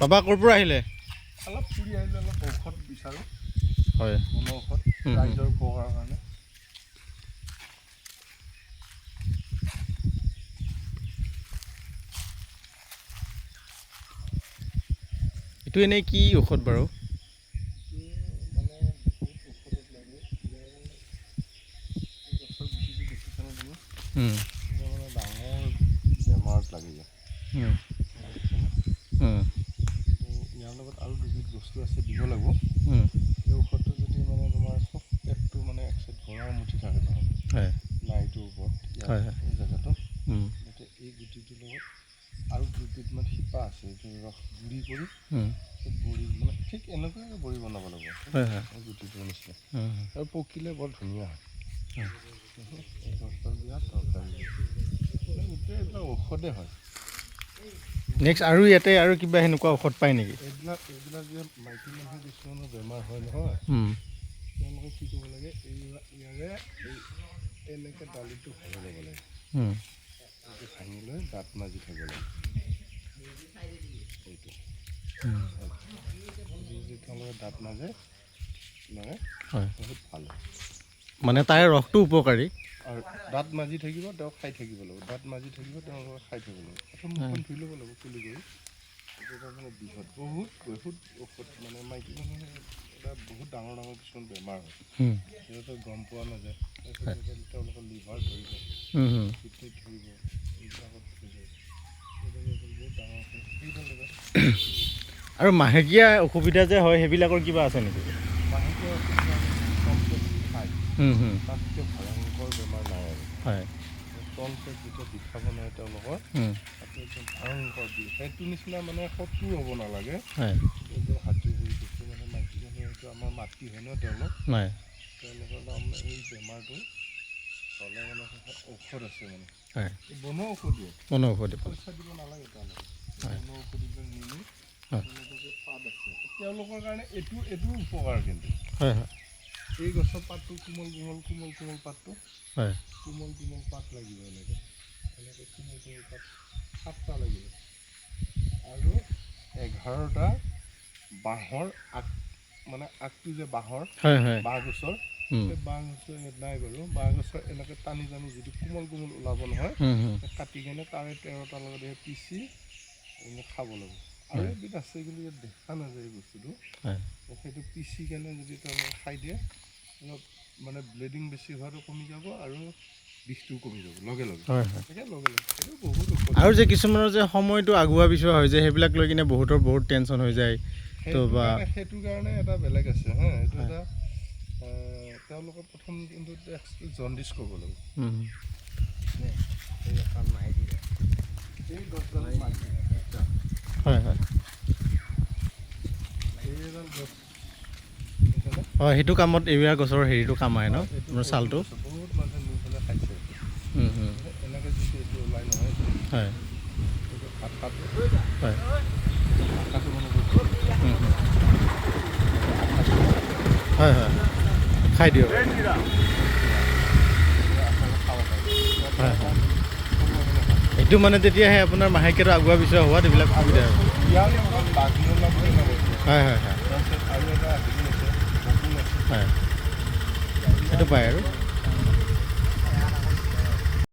বাবা ক'ৰ পৰা আহিলে? অলপ ফুৰি আহিলে, অলপ ঔষধ বিচাৰোঁ। হয়, ঔষধ ৰাইজৰ উপকাৰৰ কাৰণে। এইটো এনেই কি ঔষধ বাৰু? মানে বহুত ঔষধত লাগে। গছৰ গুটিটো দেখিছানে তুমি? মানে ডাঙৰ বেমাৰত লাগি যায়। ইয়াৰ লগত আৰু দুবিধ বস্তু আছে, দিব লাগিব। এই ঔষধটো যদি মানে তোমাৰ চব পেটটো মানে এক চাইড ঘৰৰ মুঠি থাকে নহয়, নাইটোৰ ওপৰত এই জেগাটো, যাতে এই গুটিটোৰ লগত আৰু দুবিধমান শিপা আছে, এইটো ৰস গুড়ি কৰি বড়ি মানে ঠিক এনেকুৱাকৈ বড়ি বনাব লাগিব গুটিটোৰ নিচিনা, আৰু পকিলে বৰ ধুনীয়া হয়। এই গছৰ বিৰাট দৰকাৰী, গোটেই এইবিলাক ঔষধে হয়। নেক্সট আৰু ইয়াতে আৰু কিবা সেনেকুৱা ঔষধ পায় নেকি? এইবিলাক যে মাইকী মানুহ কিছুমানৰ বেমাৰ হয় নহয়, তেওঁলোকে কি কৰিব লাগে, ইয়াৰে এনেকৈ দালিটো ভাঙি ল'ব লাগে, এইটো ভাঙি লৈ দাঁত মাজি থ'ব লাগে। এইটো যদি তেওঁলোকে দাঁত মাজে মানে বহুত ভাল হয়। মানে তাৰে ৰসটো উপকাৰী আৰু দাঁত মাজি থাকিব, তেওঁ খাই থাকিব লাগিব, দাঁত মাজি থাকিব, তেওঁলোকে খাই থাকিব লাগিব। প্ৰথম মুখখন ধুই ল'ব লাগিব কুলি কৰি। এটা মানে বৃহৎ বহুত ঔষধ, মানে মাইকী মানুহে এটা বহুত ডাঙৰ ডাঙৰ কিছুমান বেমাৰ হয়, সিহঁতে গম পোৱা নাযায়। তেওঁলোকৰ লিভাৰ ধৰিব, কিডনী ধৰিব, এইবিলাকত ধৰিব, বহুত ডাঙৰ আৰু মাহেকীয়া অসুবিধা যে হয় সেইবিলাকৰ কিবা আছে নেকি? মাহেকীয়া অসুবিধা খায়, তাতকৈ ভয়ংকৰ বেমাৰ নাই আৰু। তল পেট যেতিয়া বিষাব নোৱাৰে তেওঁলোকৰ, তাতে একদম ভয়ংকৰ বিষ, সেইটো নিচিনা মানে শত্ৰু হ'ব নালাগে। একদম হাতী ভৰি কিছু মানে মাইকী মানুহ, এইটো আমাৰ মাতৃ হয় ন, তেওঁলোকৰ তাৰমানে এই বেমাৰটো হ'লে মানে ঔষধ আছে, মানে বনোৱা ঔষধ দিয়ে, পইচা দিব নালাগে তেওঁলোকে। বনোৱা ঔষধবিলাক নিনি তেওঁলোকে পাত আছে, তেওঁলোকৰ কাৰণে এইটো উপকাৰ। কিন্তু এই গছৰ পাতটো কোমল পাতটো, কোমল পাত লাগিব, এনেকৈ কোমল পাত 7টা লাগিব, আৰু 11টা বাঁহৰ আগ, মানে আগটো যে বাঁহৰ বাঁহ গছৰ, সেই বাঁহ গছৰ নাই বাৰু, বাঁহ গছৰ এনেকৈ টানি যিটো কোমল ওলাব নহয়, কাটি কেনে তাৰে 13টাৰ লগত পিচি খাব লাগিব। আৰু এবিধ আছে, কিন্তু ইয়াত দেখা নাযায় এই বস্তুটো, সেইটো পিচি কেনে যদি তেওঁলোকে খাই দিয়ে, অলপ মানে ব্লিডিং বেছি হোৱাটো কমি যাব, আৰু বিষটোও কমি যাব লগে লগে। সেইটো বহুত ঔষধ। আৰু যে কিছুমানৰ যে সময়টো আগুৱা পিছোৱা হয় যে, সেইবিলাক লৈ কিনে বহুত টেনশ্যন হৈ যায়, সেইটো কাৰণে এটা বেলেগ আছে হা, এইটো এটা তেওঁলোকৰ প্ৰথম কিন্তু টেষ্টটো জণ্ডিছ কৰিব লাগিব। এই গছডাল সেইটো কামত এৰিয়া গছৰ হেৰিটো কাম আহে ন, ছালটো। বহুত মানুহে নি পেলাই খাইছে, এনেকৈ যিটো এইটো ওলাই নহয়, খাই দিয়ক। এইটো মানে তেতিয়াহে আপোনাৰ মাহেকীয়াটো আগুৱা পিছোৱা হোৱাত এইবিলাক সুবিধা হয়, সেইটো পায় আৰু।